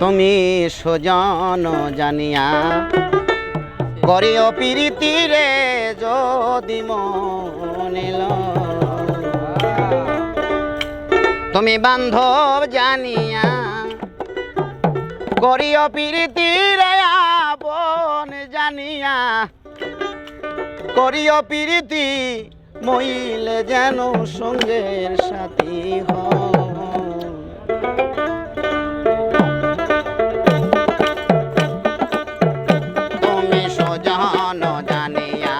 তুমি সজন জানিয়া করিও প্রীতি রে যদি মনে লয়। তুমি বান্ধব জানিয়া করিও প্রীতি রে আপন জানিয়া করিও প্রীতি মইলে যেন সঙ্গের সাথী হয়। তুমি সজন জানিয়া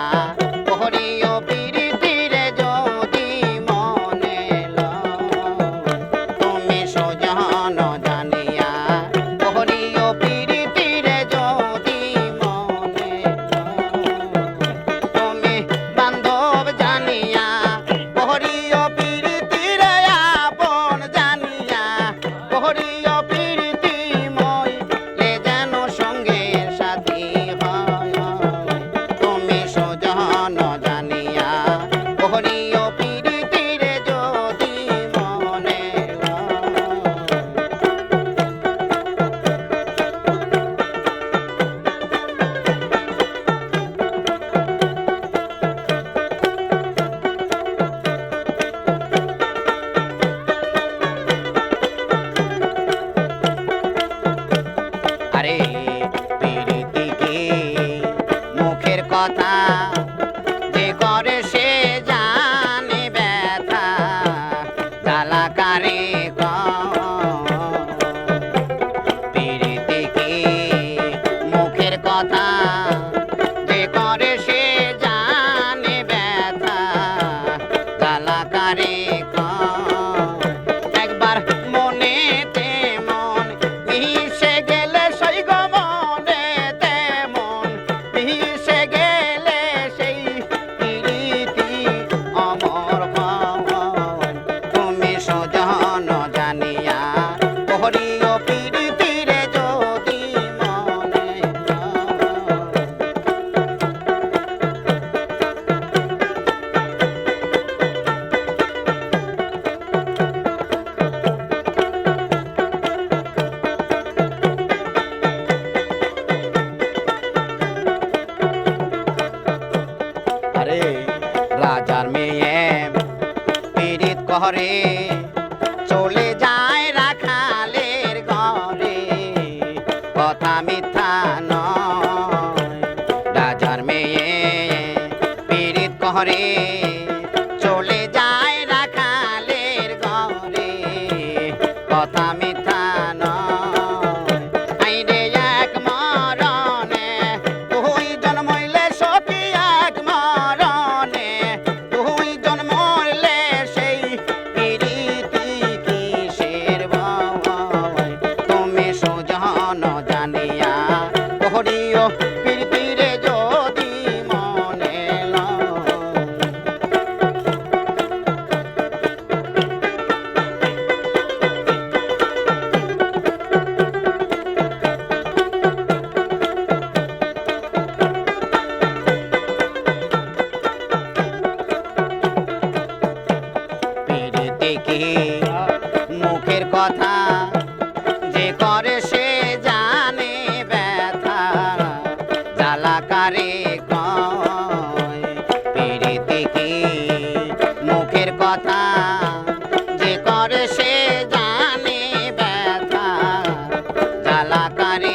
করিও প্রীতি রে যদি মনে লয়। তুমি সজন জানিয়া করিও প্রীতি রে যদি মনে লয়। তুমি বান্ধব জানিয়া করিও প্রীতি রে আপন জানিয়া করিও প্রীতি মইলে যেন সঙ্গের সাথী হয়। তুমি সজন জানিয়া করিও প্রীতি রে যদি মনে আরে প্রীতি কি মুখের কথা যে করে সে জানে ব্যথা জ্বালাকারে প্রীতি কি মুখের কথা যে করে সে জানে ব্যথা জ্বালাকারে একবার মনেতে মন মিশে গেলে সেই গো মনেতে মন মিশে গেলে সেই প্রীতি অমর হয়। তুমি সজন জানিয়া করিও প্রীতি রে যদি মনে আরে রাজার মেয়ে পীড়িত করে চলে যায় রাখালের ঘরে কথা মিথ্যা নয়। রাজার মেয়ে পীড়িত করে চলে যায় রাখালের ঘরে কথা মিথ্যা নয়। আইরে এক মরণে দুই জন্মইলে সখী এক মরণে দুই জন্মইলে সেই প্রীতি কিসের ভয়। তুমি সজন জানিয়া করিও প্রীতি রে যদি মনে লয়। প্রীতি কি মুখের কথা যে করে সে জানে ব্যথা জ্বালাকারে কয়। প্রীতি কি মুখের কথা যে করে সে জানে ব্যথা জ্বালাকারে